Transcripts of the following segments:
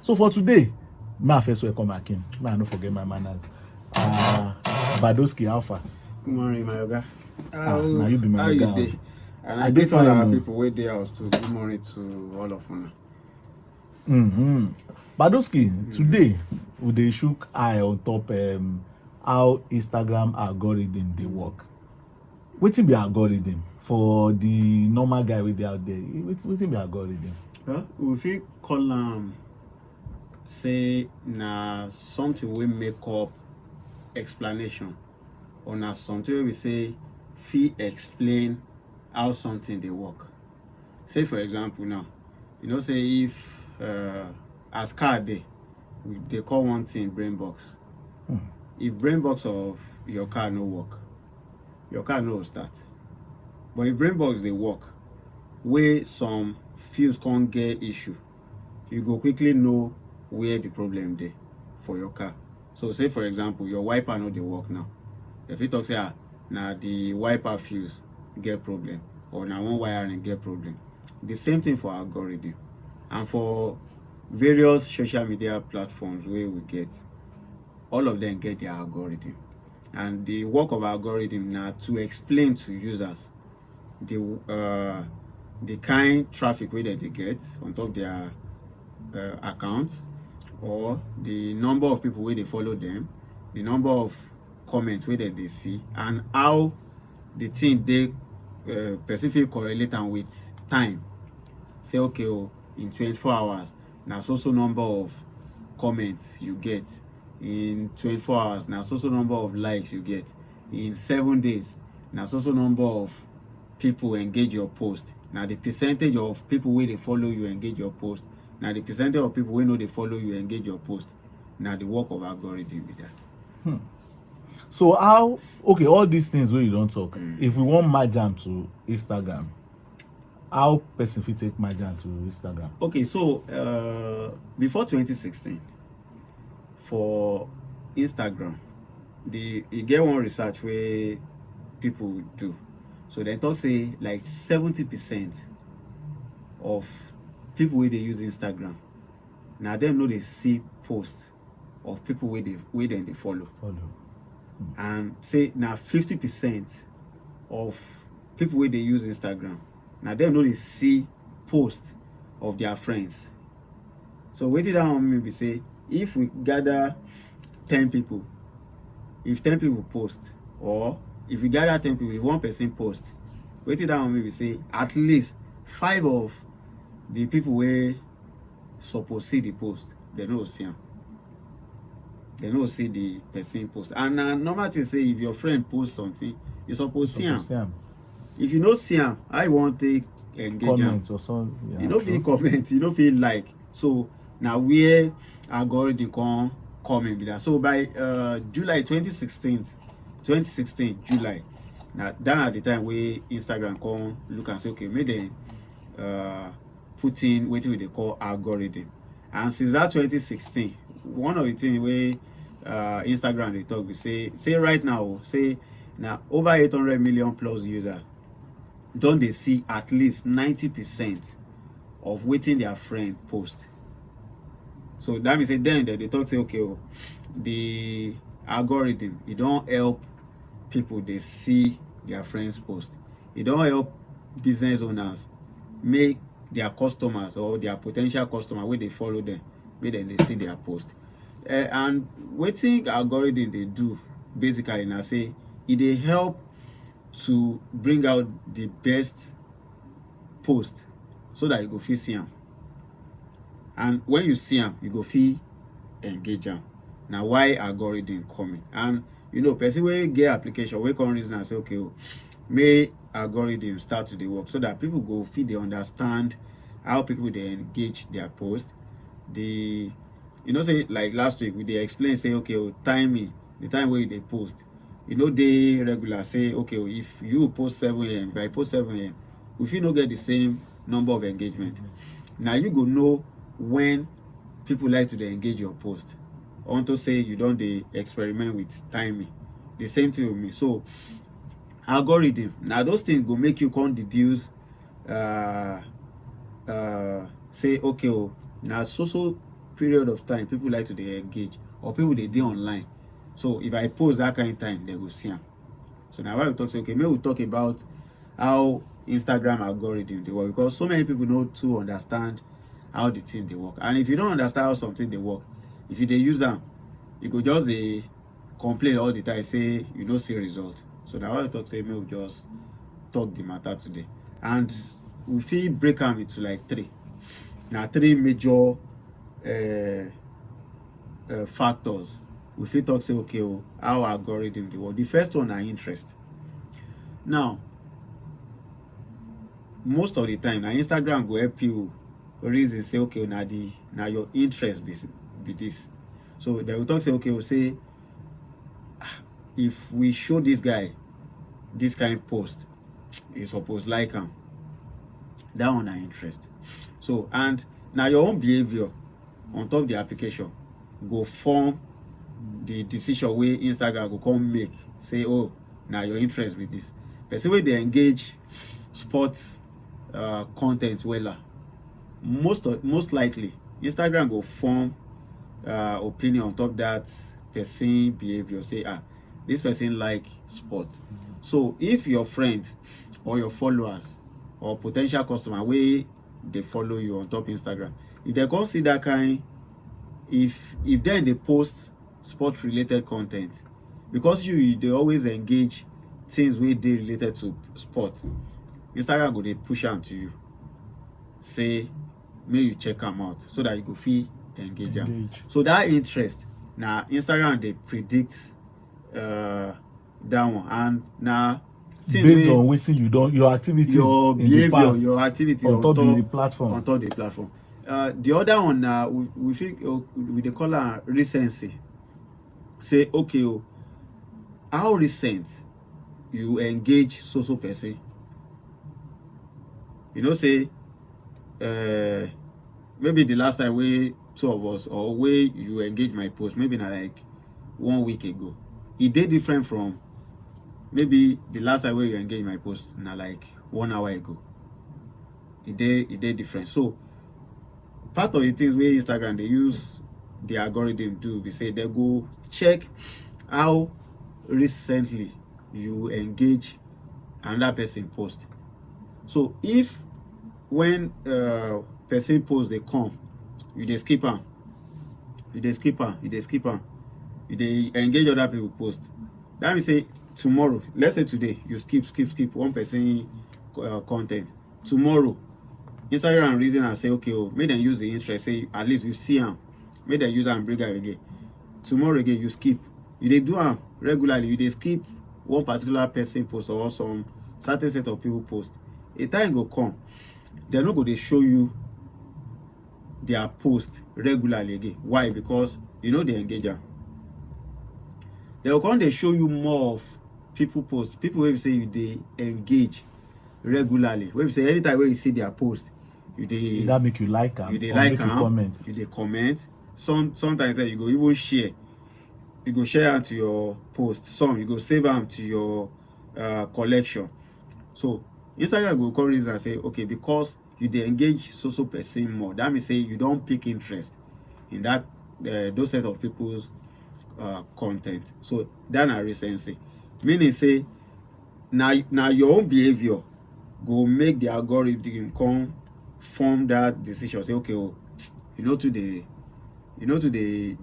So for today, my first welcome Akin. May I not forget my manners. Badoski Alpha. Good morning, my yoga. Now you be my how you yoga. dey? And I I dey greet all fine, our no. people wey dey house too. Good morning to all of una. Badoski, today we dey shook eye on top how Instagram algorithm dey work. Wetin be algorithm for the normal guy wey dey out there? Wetin be algorithm? We fit call am say na something wey make up explanation, or na something wey we say fit explain how something dey work. Say for example now, you know say if as car dey, we dey call one thing brain box. If brain box of your car no work, your car no go start. But if brain box dey work, wey some fuse come get issue, you go quickly know where the problem dey for your car. So say for example, your wiper no dey work now. If you talk say na the wiper fuse get problem, or na one wiring get problem. The same thing for algorithm. And for various social media platforms wey we get, all of them get their algorithm. And the work of algorithm na to explain to users the kind traffic wey dem dey get on top their account, or the number of people wey dey follow them, the number of comments wey dem dey see, and how the thing dey person fit correlate am with time. Say okay, in 24 hours na so number of comments you get, in 24 hours na so number of likes you get, in 7 days na so number of people engage your post, na the percentage of people wey dey follow you engage your post, na the percentage of people wey no dey follow you engage your post. Na the work of algorithm be that. So how, okay, all these things wey you don talk, if we wan merge am to Instagram, how person fit take merge am to Instagram? Okay, so before 2016, for Instagram, you get one research wey people do. So they talk say like 70% of people wey dey use Instagram, na them no dey see post of people wey dem dey follow. And say na 50% of people wey dey use Instagram, na them no dey see post of their friends. So wetin that one mean be say, if we gather 10 people, if 10 people post, or if we gather 10 people, if one person post, wetin that one mean be say at least 5 of the people wey suppose see the post, they no go see am. They no go see the person post. And na normal thing say if your friend post something, you suppose see am. If you no see am, how you wan take engage am? Or something. Yeah, you no fit comment, you no fit like. So na where algorithm come in be that. So by July 2016 July, that na the time wey Instagram come look and say okay, make dem put in wetin we dey call algorithm. And since that 2016, one of the things wey Instagram dey talk be say right now, say na over 800 million plus users don dey see at least 90% of wetin their friend post. So that means say then they talk say okay, the algorithm, e don help people dey see their friends post. E don help business owners make their customers or their potential customer wey dey follow them, make dem dey see their post. And wetin algorithm dey do basically na say e dey help to bring out the best post so that you go fit see am. And when you see am, you go fit engage am. Na why algorithm coming. And you know, person wey get application wey come reason and say okay, make algorithm start to dey work so that people go fit dey understand how people dey engage their post. You know say like last week we dey explain say okay, timing, the time wey you dey post, e no dey regular. Say okay, if you post 7 a.m., if I post 7 a.m., we fit no get the same number of engagement. Now you go know when people like to dey engage your post, unto say you don dey experiment with timing. The same thing with me. So algorithm, na those things go make you come deduce say okay, na so period of time people like to dey engage, or people dey online. So if I post that kind of time, they go see am. So now why we talk say, okay, maybe we talk about how Instagram algorithm dey work, because so many people no too understand how the thing dey work. And if you don't understand how something dey work, if you dey use am, you go just dey complain all the time, say you no see result. So now why we talk say make we just talk the matter today, and we fit break am into like three. Now three major factors. We fit talk say, okay, how algorithm dey work. The first one na interest. Now most of the time na Instagram go help you reason say, okay, na your interest be this. So they will talk say, okay, we'll say, if we show this guy this kind of post, he suppose like am. That one na interest. So, and now your own behavior on top the application go form the decision wey Instagram go come make, say, oh, now your interest with this person wey dey engage sports content wella, most likely Instagram go form opinion on top that person behavior, say, this person like sport. So if your friends or your followers or potential customer wey dey follow you on top Instagram, if they come see that kind, if then they post sport related content, because you dey always engage things wey dey related to sport, Instagram go dey push am to you, say make you check am out, so that you go fit engage am. So that interest, na Instagram dey predict that one, and na based on wetin you don, your activities, your behavior, past, your activity on top the platform. On top the platform. The other one na we think we dey call am recency. Say, okay, how recent you engage so person. You know, say maybe the last time wey two of us, or wey you engage my post, maybe na like 1 week ago, e dey different from maybe the last time wey you engage my post na like 1 hour ago. E dey different. So part of the things wey Instagram dey use the algorithm do be say, they go check how recently you engage another person post. So if when person post dey come, you dey skip am, you dey engage other people post, that means say tomorrow, let's say today you skip one person content, tomorrow Instagram reason and say, okay, make them use the interest, say at least you see am, make them use am and bring am again. Tomorrow again you skip, you dey do am regularly, you dey skip one particular person post or some certain set of people post. A time go come, they no go dey show you their post regularly again. Why? Because you know they engage am. They will come dey show you more of people post, people wey be say you dey engage regularly, wey be say anytime wey you see their post, you dey, that make you like am, you dey like am, you dey comment. Sometimes you go even share, you go share am to your post. Some you go save am to your collection. So Instagram go come reason and say, okay, because you dey engage so person more, that means say you don pick interest in that those set of people's content. So that na recency, meaning say na your own behavior go make the algorithm come form that decision. Say, okay, you know to dey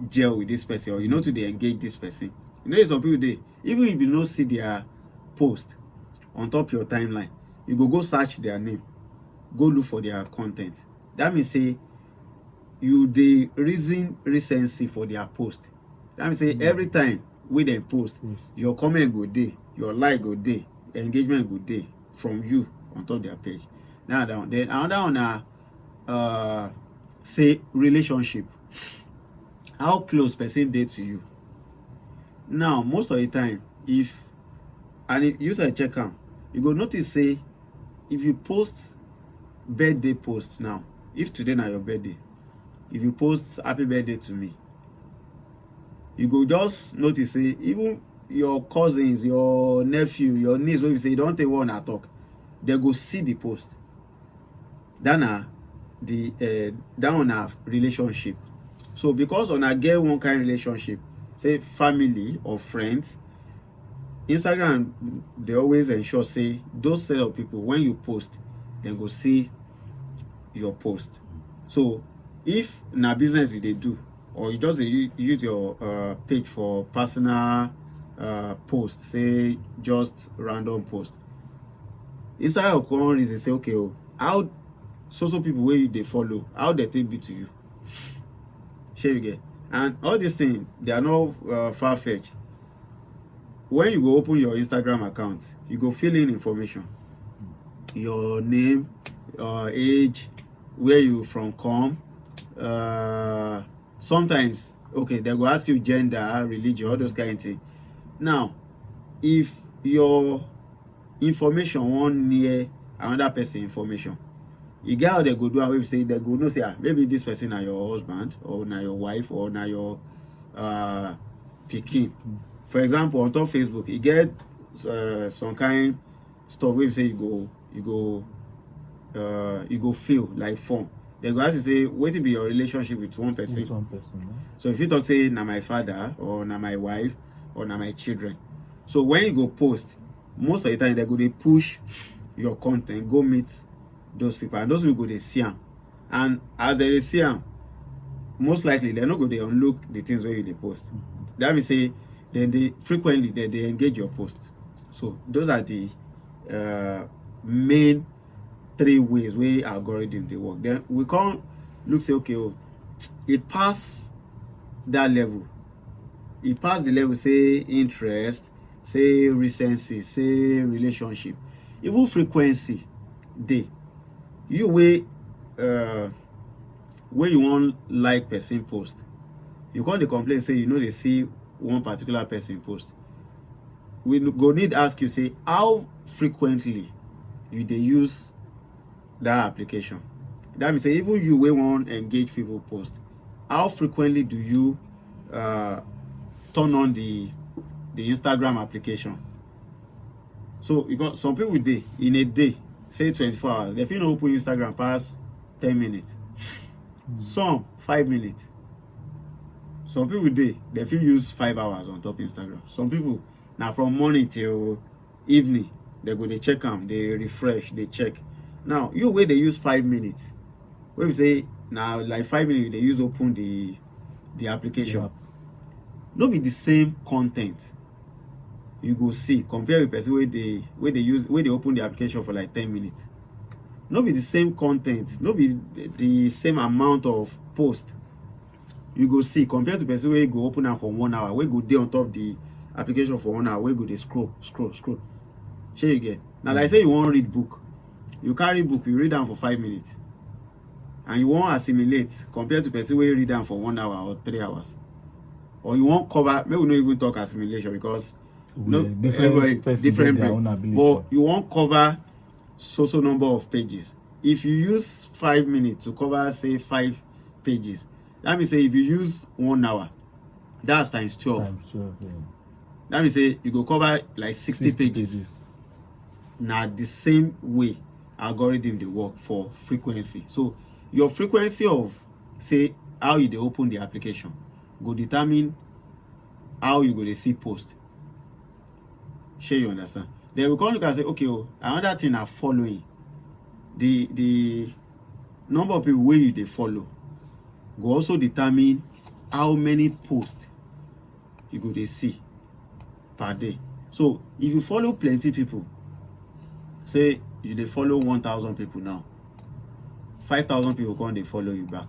gel with this person, or you know to dey engage this person. You know, some people dey, even if you no see their post on top your timeline, you go search their name, go look for their content. That means say you dey reason recency for their post. That means say every time wey dem post, your comment go dey, your like go dey, engagement go dey from you on top their page. Now that one. Then another one na say relationship. How close person dey to you. Now most of the time, if you say check am, you go notice say if you post birthday post, now if today na your birthday, if you post happy birthday to me, you go just notice say even your cousins, your nephew, your niece, wey you say you don take one at talk, they go see the post. That na that one na relationship. So because una get one kind relationship, say family or friends, Instagram dey always ensure say those set of people, when you post, dem go see your post. So if na business you dey do, or you just dey use your page for personal post, say just random post, Instagram go come reason say, okay, oh, how so people wey you dey follow, how dem take be to you? Shey you get? And all these things, they are not far-fetched. When you go open your Instagram account, you go fill in information, your name, age, where you from come. Sometimes, okay, they go ask you gender, religion, all those kind of things. Now, if your information wan near another person information, you get how they go do am, wey be say they go know say, maybe this person na your husband, or na your wife, or na your pikin. For example, on top Facebook, you get some kind stuff wey be say you go fill like form. They go ask you say, wetin be your relationship with one person? With one person, yeah. So if you talk say na my father, or na my wife, or na my children. So when you go post, most of the time they go dey push your content go meet those people, and those people go dey see am. And as they dey see am, most likely they no go dey unlook the things wey you dey post. That means say then they frequently they engage your post. So those are the main 3 ways wey algorithm dey work. Then we come look say, okay, oh, it pass that level. It pass the level, say interest, say recency, say relationship, even frequency dey. You wey you wan like person post, you come dey complain say you no dey see one particular person post. We go need ask you say, how frequently you dey use that application? That means say even you wey wan engage people post, how frequently do you turn on the Instagram application? So you got some people dey in a day, say 24 hours, they fit no open Instagram pass 10 minutes. Some 5 minutes. Some people dey, they fit use 5 hours on top Instagram. Some people na from morning till evening, they go dey check am, they refresh, they check. Now you wey dey use 5 minutes, wey be say na like 5 minutes they use open the application. Yeah. No be the same content you go see compare with person wey dey open the application for like 10 minutes. No be the same content, no be the same amount of post you go see compared to person wey go open am for 1 hour, wey go dey on top the application for 1 hour, wey go dey scroll. Shey you get? Now like say you wan read book, you carry book, you read am for 5 minutes, and you wan assimilate compared to person wey read am for 1 hour or 3 hours. Or you wan cover, maybe we no even talk assimilation because different brain, but you wan cover so number of pages. If you use 5 minutes to cover say 5 pages, that means say if you use 1 hour, that's times 12. Yeah. That means say you go cover like 60 pages. Now the same way algorithm dey work for frequency. So your frequency of say how you dey open the application go determine how you go dey see post. Shey you understand? Then we come look and say, okay, oh, another thing na following. The number of people wey you dey follow go also determine how many posts you go dey see per day. So if you follow plenty people, say you dey follow 1,000 people now, 5,000 people come dey follow you back.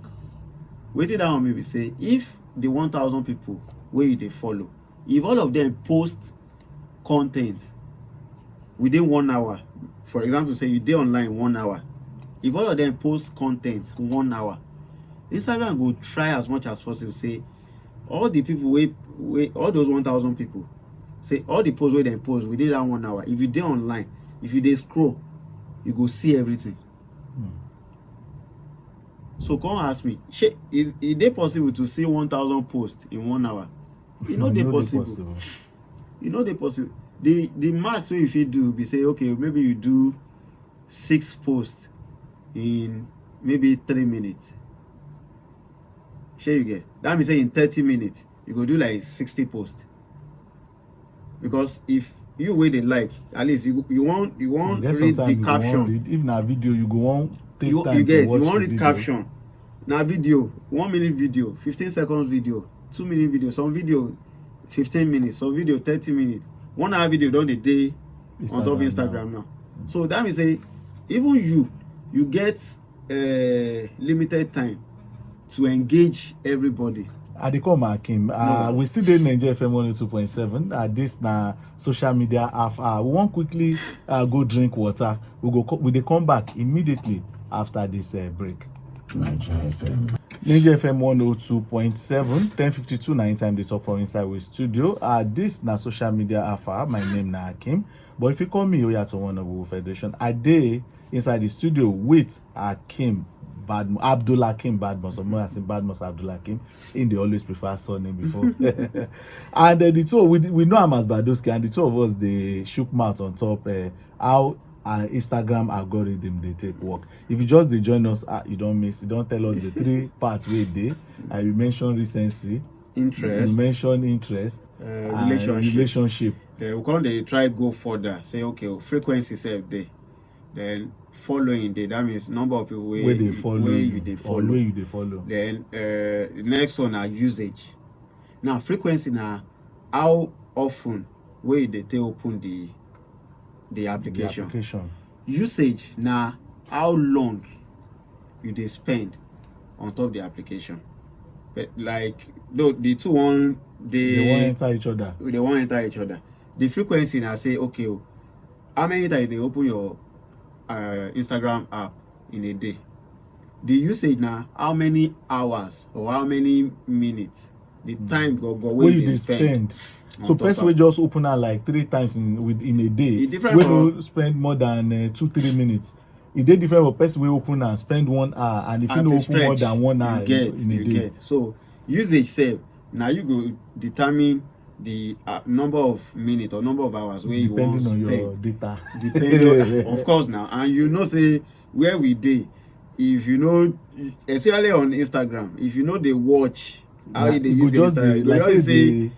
Wetin that one mean be say, if the 1,000 people wey you dey follow, if all of them post content within 1 hour, for example, say you dey online 1 hour, if all of them post content 1 hour, Instagram go try as much as possible say all the people wey all those 1,000 people, say all the posts wey dem post within that 1 hour, if you dey online, if you dey scroll, you go see everything. So come ask me, is it possible to see 1,000 posts in 1 hour? E no dey possible. E no dey possible. The max wey you fit do be say, okay, maybe you do 6 posts in maybe 3 minutes. Share you get. That means say in 30 minutes you go do like 60 posts. Because if you wait like at least you want read the caption. Read, if na video you go want take time you get to watch you want read video. caption. Now video 1 minute video, 15 seconds video, 2 minute video, some video 15 minutes, some video 30 minutes. 1 hour video don dey dey on top Instagram now. So that means say even you get limited time to engage everybody. I dey call Akim. We still dey Naija FM 102.7. This na social media half hour. We wan quickly go drink water. We dey come back immediately after this break. Naija FM 102.7, 10:52 9 time they talk from inside with studio. This na social media half hour. My name na Akim. But if you call me Oyato one of Federation, I dey inside the studio with Akim Abdul Hakim Badmus, or more as in Badmus Abdul Hakim. They always prefer surname before. And the two we know him as Badoski, and the two of us they shook mouth on top how Instagram algorithm they take work. If you just they join us, you don't miss. You don't tell us the 3 parts where they. We mention recency, interest. You mention interest, relationship. Then we they try go further. Say okay, frequency self day. Then following day, that means number of people where they follow, where you they follow. Where you they follow. Then the next one are usage. Now frequency now how often where they take open the application. Usage now how long you they spend on top of the application. But like though the two one they won't enter each other. They won't enter each other. The frequency now say okay, how many times they open your Instagram app in a day? The usage now how many hours or how many minutes the time go where you spend. So person will just open her like 3 times in a day. We will spend more than 2-3 minutes. If they different for person will open and spend 1 hour, and if you don't open more than 1 hour in a day. So usage save now you go determine the number of minutes or number of hours where you want to spend. Depending on your data. Depending of course now, and you know say where we dey, if you know, especially on Instagram, if you know they watch how they use Instagram, like say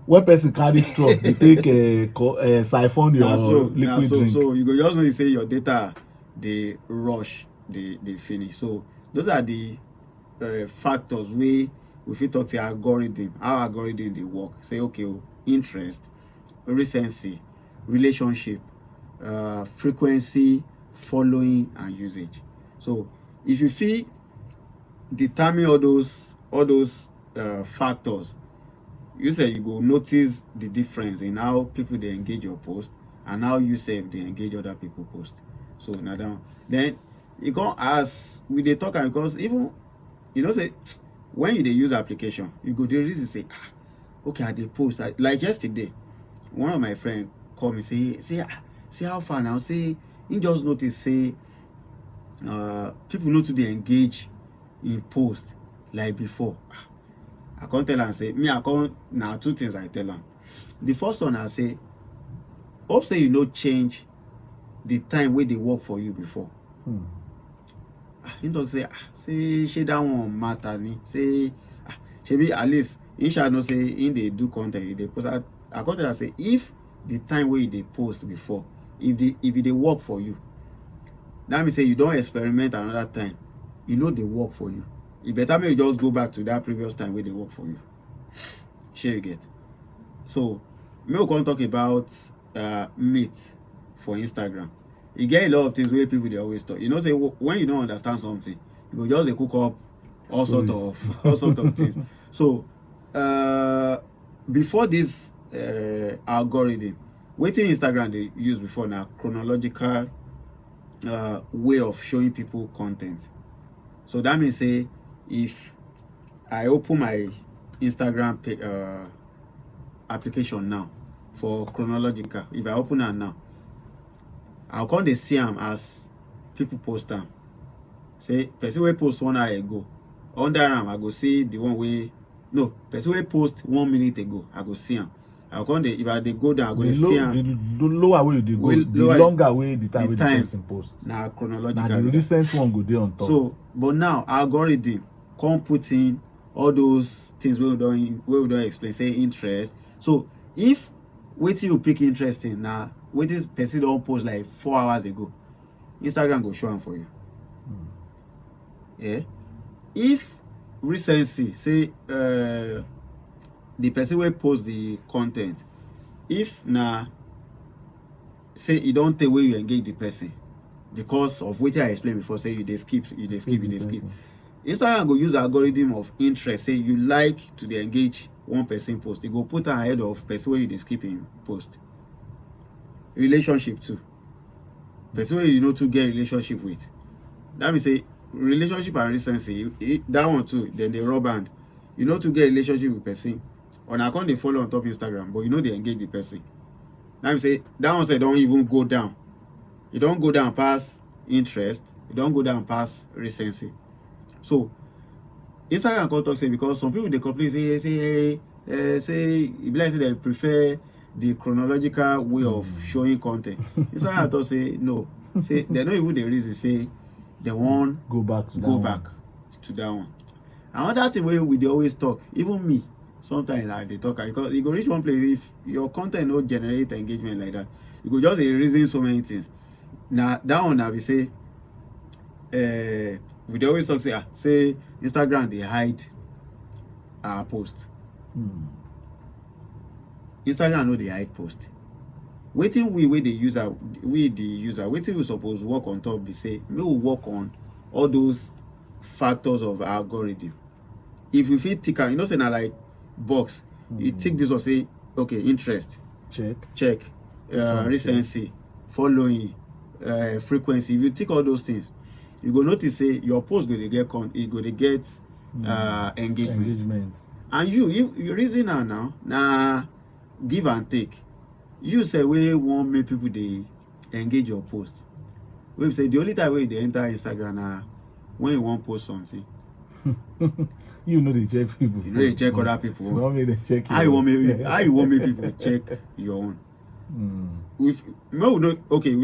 when person carry straw, they take siphon your liquid drink. So you go just know say your data they rush, they finish. So those are the factors where we fit talk to algorithm, how algorithm they work. Say okay, interest, recency, relationship, frequency, following, and usage. So if you feel determine all those factors, you say you go notice the difference in how people they engage your post and how you say they engage other people post. So now then you go as we they talk, because even say when you they use application, you go the reason say okay, I they post like yesterday. One of my friend called me say how far now. Say he just notice say people know to they engage in post like before. I can't tell and say me. I can't now 2 things I tell them. The first one I say, hope say you know change the time where they work for you before. He talk say she that one matter me. Say she be at least he shall not say in they do content they post. I can't tell and say if the time where they post before, if they work for you, that means say you don't experiment another time. You know they work for you. It better me just go back to that previous time where they work for you. Sure you get. So me we can talk about meat for Instagram. You get a lot of things where people they always talk. Say when you don't understand something, you go just cook up all sort of things. So before this algorithm, waiting Instagram they use before now chronological way of showing people content. So that means say if I open my Instagram application now for chronological, if I open it now, I'll call the see them as people post them. Say person will post 1 hour ago. Under them, I go see the one way. No, person will post 1 minute ago. I go see them. I'll call the if I they go down, I go see them. The lower way they go, the longer way the time the person post. Now chronological. Now the recent one go there on top. So, but now algorithm come put in all those things we don't explain, say interest. So if wetin you pick interest in na wetin person don post like 4 hours ago, Instagram go show am for you. Yeah. If recency say the person wey post the content, if na say e don tey wey you engage the person because of wetin I explained before, say you dey skip. Instagram go use algorithm of interest, say you like to dey engage one person post, e go put am ahead of person wey you dey skip in post. Relationship too, person wey you no too get relationship with, that mean say relationship and recency, that one too, then dey rub hand. You no too get relationship with person, una come dey follow on top Instagram, but you no dey engage the person. That mean say that one say don even go down. E don go down pass interest, e don go down pass recency. So Instagram come talk say because some people dey complain say e be like say they prefer the chronological way of showing content. Instagram talk say no, say they no even dey reason say they wan go back to that one. Another thing wey we dey always talk, even me sometimes I dey talk, because e go reach one place, if your content no generate engagement like that, you go just dey reason so many things. Now that one na be say we dey always talk say Instagram dey hide our post. Instagram no dey hide post. Wetin we the user, wetin we suppose work on top be say make we work on all those factors of algorithm. If you fit tick am, you know say na like box, you tick this one, say okay, interest, check, recency, following, frequency. If you tick all those things, you go notice say your post go dey get engagement. And you reason now na give and take. You say we wan make people dey engage your post. We say the only time wey you dey enter Instagram na when you wan post something. You know they check people. You know they check other people. You want me to check how you want make people check your own. We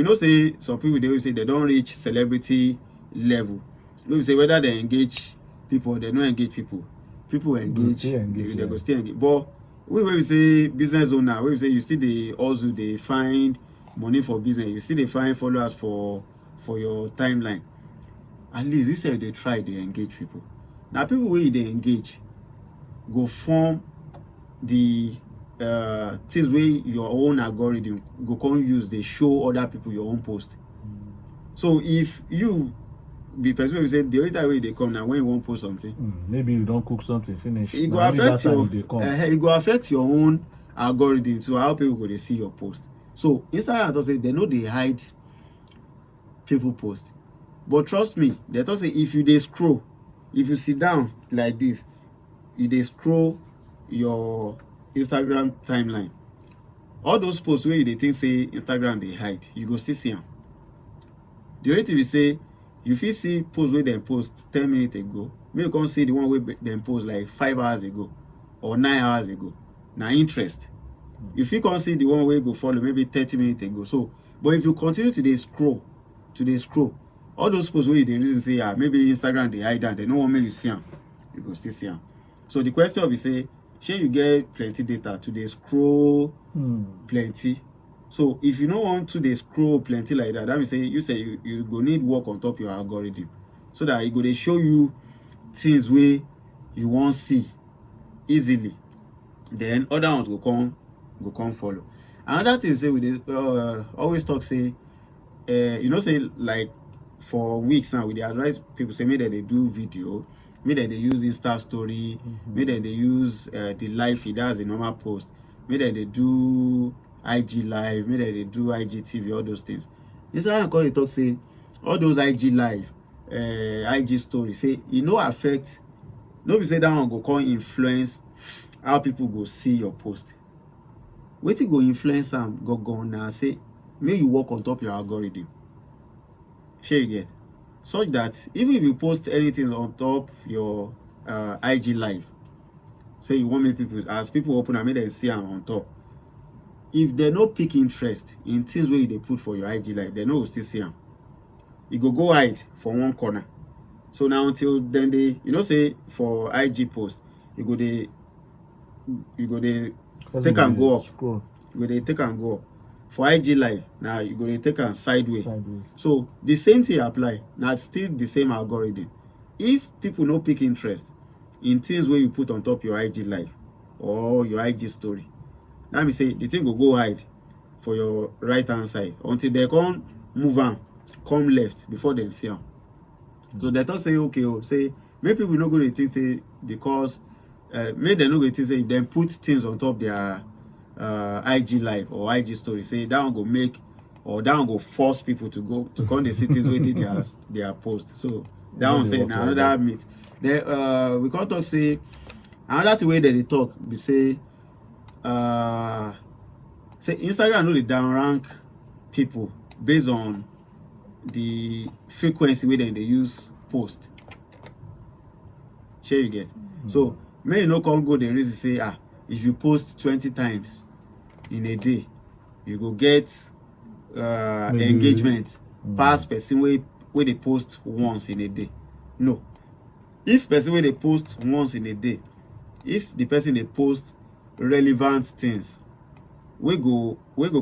know say some people they will say they don't reach celebrity level. We say whether they engage people or they don't engage people. People engage, they go still engage. But we say business owner, we say you still they also they find money for business, you still they find followers for your timeline. At least you say they try, they engage people. Now people wey they engage go form the things where your own algorithm go come use, they show other people your own post. So if you be person who say the only time they come now when you want post something, maybe you don't cook something finish, it go affect your own algorithm to how people go they see your post. So Instagram thought say they know they hide people post, but trust me, they thought say if you scroll, if you sit down like this, you dey scroll your Instagram timeline, all those posts where you think say Instagram they hide, you go still see them. The only thing we say, you fit see post where they post 10 minutes ago, maybe you can see the one where they post like 5 hours ago or 9 hours ago. Now interest. You fit can see the one where go follow maybe 30 minutes ago. So, but if you continue to scroll, all those posts where you reason say maybe Instagram they hide and they no want make you see them, you go still see them. So the question be say, shey you get plenty data to scroll plenty. So if you don't want to scroll plenty like that, that means say you go need work on top your algorithm so that it go dey show you things where you won't see easily. Then other ones go come follow. Another thing say we always talk say say like for weeks now we dey advise people say maybe they do video, maybe they use Insta story, maybe they use the live feed as a normal post, maybe they do IG live, maybe they do IGTV, all those things. This one I call it talk say all those IG live, IG story say it no affect, no be say that one go come influence how people go see your post. Wetin go influence them go now say make you work on top your algorithm. Shey you get? Such that even if you post anything on top your IG live, say you want make people, as people open and make them see them on top, if they no pick interest in things where they put for your IG live, they no will still see them. You go hide for one corner. So now until then they, you know, say for IG post, you go they take and go up. Scroll You go they take and go up. For IG live, now you go they take and sideways. sideways. So the same thing apply. Now it's still the same algorithm. If people no pick interest in things where you put on top your IG live or your IG story, let me say the thing will go hide for your right hand side until they come move on, come left before they see them. So they thought say okay, oh, say maybe people no go to think say because maybe they no go to say if they put things on top their IG live or IG story, say that one go make or that one go force people to go to come the cities where they their post. So that one say now another myth. Then we can't talk say another way that they talk we say Instagram no dey down rank people based on the frequency wey dem dey use post. Shey you get? So may you no come go dey reason say if you post 20 times in a day you go get engagement pass person wey dey post once in a day. No. If person wey dey post once in a day, if the person dey post relevant things wey go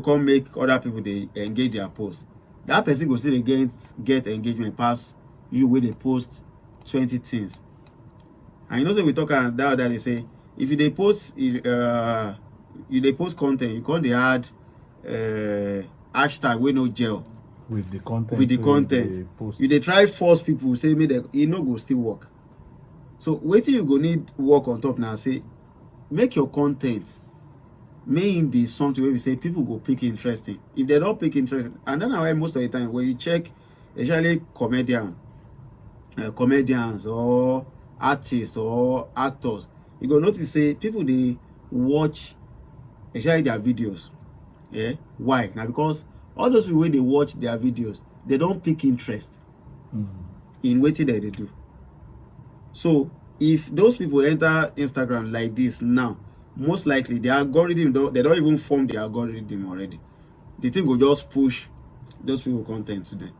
come make other people dey engage their post, that person go still dey get engagement pass you wey dey post 20 things. And you know say we talk that other day say if you dey post con ten t, you come dey add hashtag wey no gel with the content. You dey try force people say make dem, e no go still work. So wetin you go need work on top now, say make your content may be something where we say people go pick interesting. If they don't pick interesting, and then why most of the time when you check, especially comedians or artists or actors, you go notice say people they watch especially their videos. Yeah, why? Now because all those people when they watch their videos, they don't pick interest in what they do. So if those people enter Instagram like this now, most likely the algorithm they don't even form the algorithm already. The thing will just push those people content to them.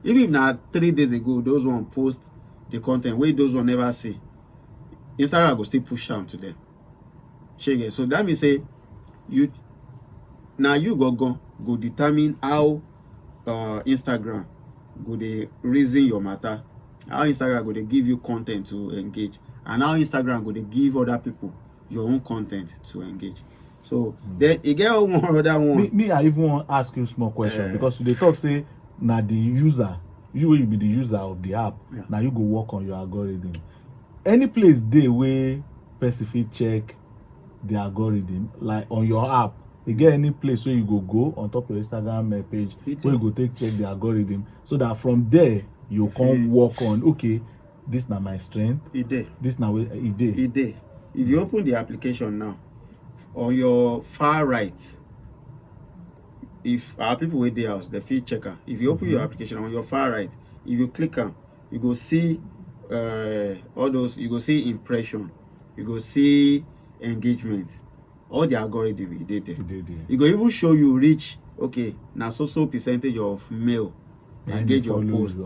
Even if now 3 days ago those one post the content where those one never see, Instagram will still push them to them. So that means say you go determine how Instagram go they reason your matter, how Instagram go they give you content to engage, and how Instagram go they give other people your own content to engage. So then you get one other one. Me I even want to ask you small question because they talk say now the user, you will be the user of the app. Now you go work on your algorithm. Any place they way specific check the algorithm, like on your app, you get any place where you go on top of your Instagram page where you go check the algorithm, so that from there you can work on okay, this now my strength. This now it day. If you open the application now, on your far right, if our people with the house, the feed checker, if you open your application on your far right, if you click on, you go see all those, you go see impression, you go see engagement, all the algorithm it did there. It go even show you reach now so percentage of male engage your post.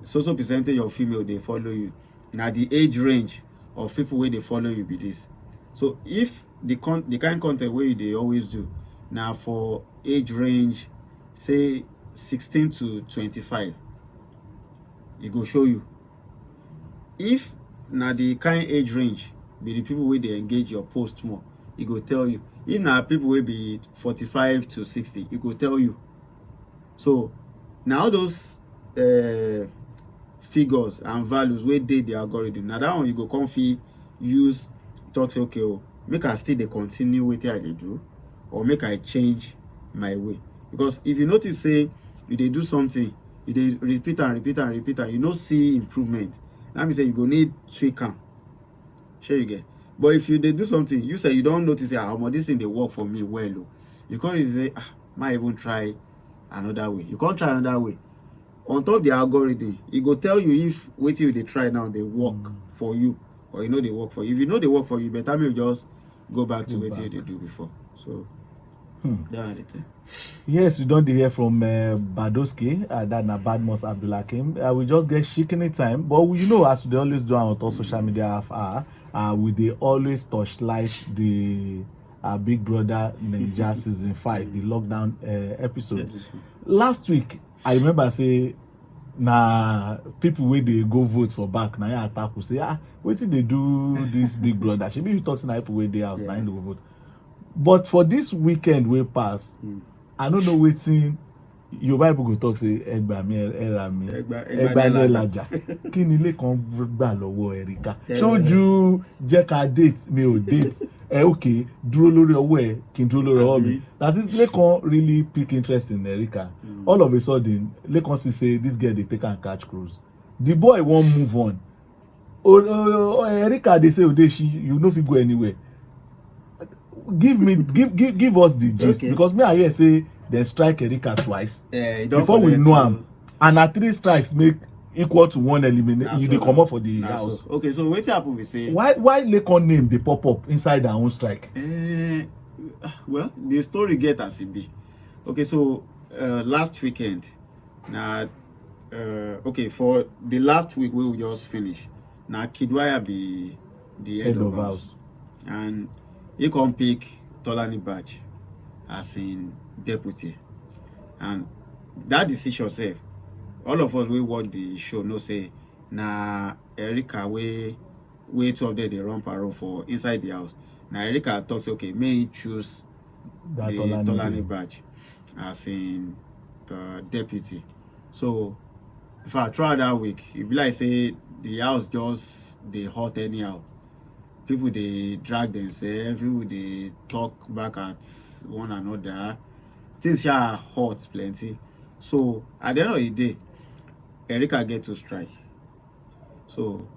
So percentage of female they follow you. Now the age range of people where they follow you be this. So if the kind of content where they always do now for age range say 16 to 25, it go show you. If now the kind age range be the people where they engage your post more, it go tell you. If now people will be 45 to 60, it go tell you. So now those figures and values where they the algorithm, now that one you go come use talk say okay, make I still they continue with what I do, or make I change my way. Because if you notice say you they do something, you they repeat and you don't see improvement, that means say you go need tweak am. Sure you get. But if you they do something, you say you don't notice how much this thing they work for me well, you can't say might even try another way. You can't try another way. On top of the algorithm, it go tell you if what you they try now they work for you, or you know they work for you. If you know they work for you, better me just go back to what you they do before. So That are the thing. Yes, we don't hear from Badoski, that na Badmus Abdulakim. We just get shaky anytime, but you know, as they always do on social media half hour, we they always touchlight the Big Brother Naija season 5, the lockdown episode. Last week, I remember say na people wey dey go vote for back na attack who say wetin dey do this Big Brother. Shebi you talk to na people wey dey house na im dey go vote. But for this weekend wey pass, I don't know wetin Yorùbá people go talk say ẹgbà mi ẹra mi ẹgbà ní ẹlàjà kí ni ilé kan gbà lọ́wọ́ Erika ṣojú jẹ́ ká date mi ò date okay dúró lórí ọwọ́ ẹ kí n dúró lórí ọwọ́ mi. That is Lekan really pick interest in Erika. All of a sudden Lekan see say this girl dey take am catch cruise. The boy wan move on. Erika dey say Odeshi you no fit go anywhere. Give us the gist, because me I hear say they strike Erika twice before we know am, and na 3 strikes make equal to 1 elimination. You dey comot for the house. So. Okay, so wetin happen be say why Lekan name dey pop up inside her own strike? Well, the story get as e be. Okay, so last weekend na okay, for the last week wey we just finish, na Kidwaya be the head of house, and he come pick Tolani Badge as in deputy. And that decision sef, all of us wey watch the show know say na Erika wey 2 of them dey run parole for inside the house. Na Erika talk say okay, may he choose that the Tolani Badge as in deputy. So in fact throughout that week, e be like say the house just dey hot anyhow. People they drag themselves, people they talk back at one another. Things are hot plenty. So at the end of the day, Erika get to strike. So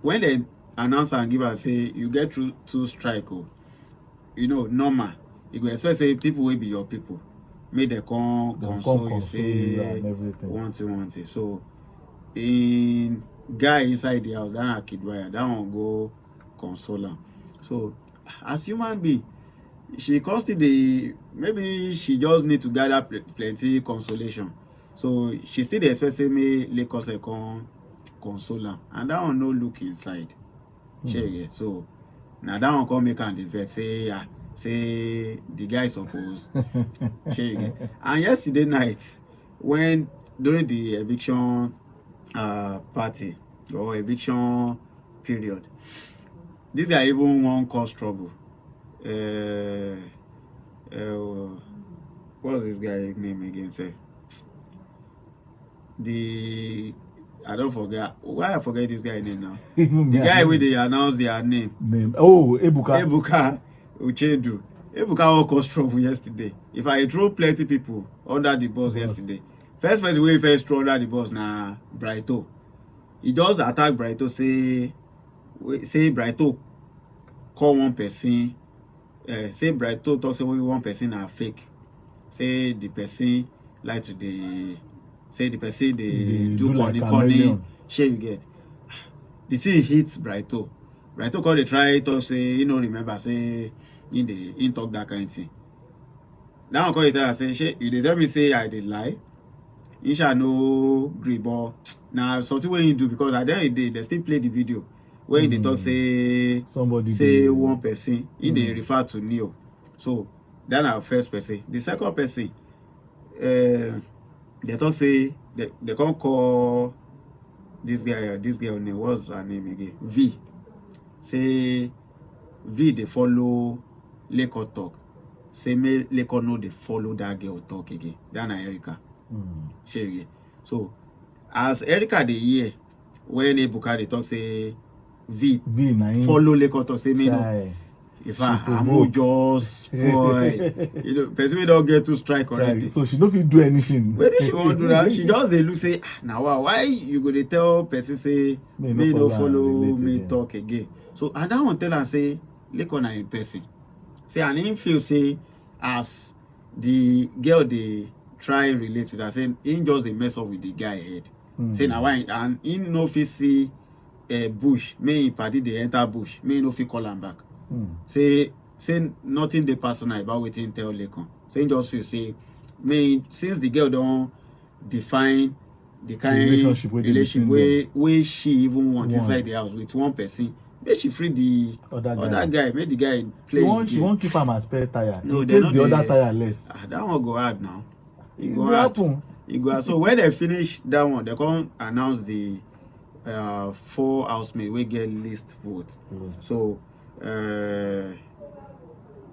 when they announce and give us say you get to strike, you know, normal. You go expect say people will be your people. Make them come console you, say one thing. So in guy inside the house, that na Kidwaya, that one go console am. So as human being, she constantly the maybe she just need to gather plenty consolation. So she still dey expect say me Lekan come console am, and that one no look inside. Shey so now that one come make am dey vex say say the guy suppose shey. And yesterday night when during the eviction party or eviction period, this guy even won't cause trouble. What's this guy name again? Say I don't forget. Why I forget this guy name now? The guy where they announce their name. Oh, Ebuka. Ebuka Uchendu. Ebuka all cause trouble yesterday. If I throw plenty people under the bus yesterday, first person wey first throw under the bus na Brighto. He just attack Brighto, say Brighto call one person, say Brighto talk say one person are fake. Say the person like to say the person they do corny. Share you get. The thing hits Brighto. Brighto call they try to say you know remember say in talk that kind of thing. Now I call it and say shey you dey tell me say I did lie. You shall no gree, but now something when you do, because at the end of the day they still play the video when they talk say somebody say one person they refer to Neo. So that's our first person. The second person they talk say they can't call this girl name, what's her name again? V. Say V they follow Lekan talk. Say me Lekan know they follow that girl talk again. That's Erika. So as Erika the year when Ebuka they talk say V follow Lekan talk say me no. If I'm just spoil, you know, person we don't get to strike already. So she don't fit do anything. Where did she want to do that? She just they look say now why you go they tell person say me no follow me talk again. So I don't want to tell her say Lekan na in person. Say and him feel say as the girl they try relate with her, saying he just a mess up with the guy head. Say now why and he no fit see a bush, may he party they enter bush, may no fit call him back. Say say nothing dey personal about wetin tell Lekon. Say just feel say, me since the girl don't define the kind relationship where she even want inside the house with one person, make she free the other guy, make the guy play. She won't keep him as spare tire. No, in case the other tire less. That one go hard now. It go happen. It go hard. So when they finish that one, they come announce the 4 housemates we get list vote. So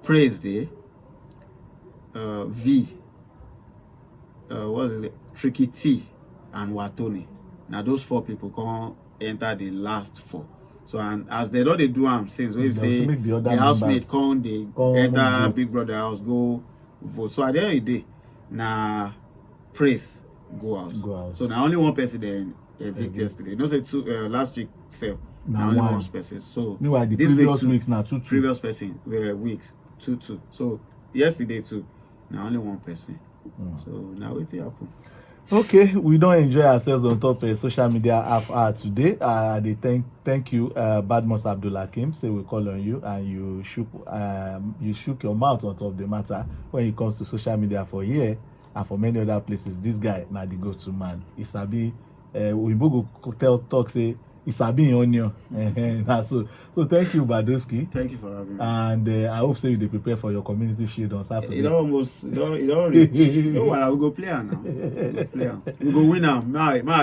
Praise Day, V, what is it? Tricky T and Watoni. Now those 4 people come enter the last 4. So and as they don't do since we say the housemates come, they enter Big Brother house, go vote. So at the end of the day, now Praise go out. So now only one person then evict yesterday. No say 2 last week sale. Now only one person. So meanwhile the previous weeks now 2 previous person weeks 2. So yesterday too. Now only one person. So now what happen? Okay, we don't enjoy ourselves on top social media half hour today. They thank you, Badmus Abdulhakim. Say we call on you and you shook your mouth on top of the matter when it comes to social media for here and for many other places. This guy now the go-to man. Isabi, we go talk say Isabi onion. So thank you, Badoski. Thank you for having me. And I hope so you prepare for your community shield on Saturday. It already. No one, we go play now. We go win now.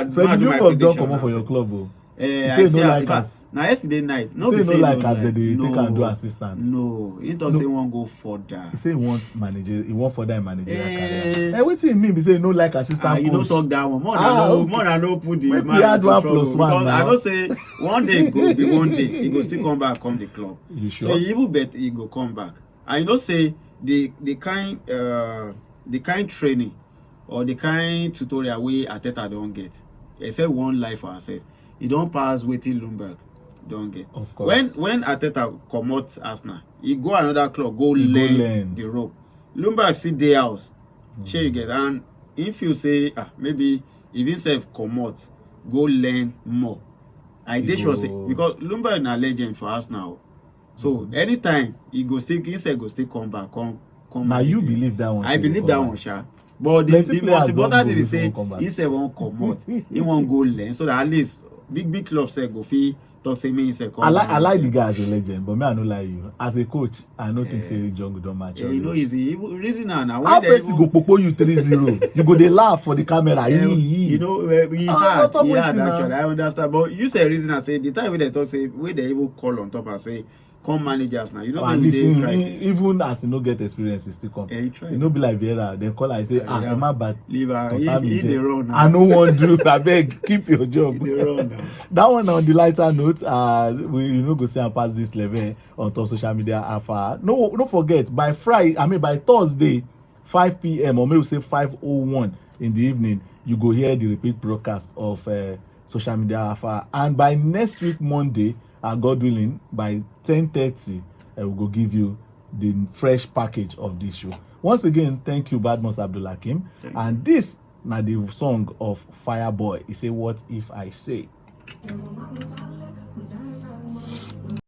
Freddie Ljungberg don't come out for your club. He say no like us. Now yesterday night. No, he say no like us. They take and do assistance. No, he don't say one go further. He say he want manager. He want further in managerial career. What he mean? He say no like assistant. You don't talk that one. More than no put the man into trouble. Because I don't say one day go be one day. He go still come back, come the club. You sure? So he even bet he go come back. And you know say the kind training or the kind tutorial we Ateta don't get. Except one life for herself. He don't pass waiting Ljungberg. Don't get. Of course. When Ateta come out Arsenal, he go another club, go learn the rope. Ljungberg see day house. Sure you get. And if you say maybe if himself come out, go learn more. I did sure say because Ljungberg na legend for Arsenal. So anytime he go still come back, come. Now you believe that one. I believe that one, sha. But the most important thing is say he say won't come out. He won't go learn so that at least big clubs say go fee talk say me say come. I like the guy as a legend, but me I don't like you. As a coach, I don't think say Jungle don't match. You know easy. Reason now. How person go popo you 3-0? You go dey laugh for the camera. You know he had actually. I understand. But you say reason I say the time when they talk say where they even call on top and say come managers now. You know say we dey in crisis. Even as you no get experience, you still come. You know be like Vieira. Then call and say Emma but leave her. He dey run now. I no want do. Abeg keep your job. He dey run now. That one on the lighter note. We go see and pass this level on top social media after. No, don't forget by by Thursday, 5 p.m. or maybe we say 5:01 in the evening, you go hear the repeat broadcast of social media after. And by next week Monday, God willing, by 10:30, we will give you the fresh package of this show. Once again, thank you, Badmus Abdulhakim. And this now the song of Fireboy. He say, "What if I say?"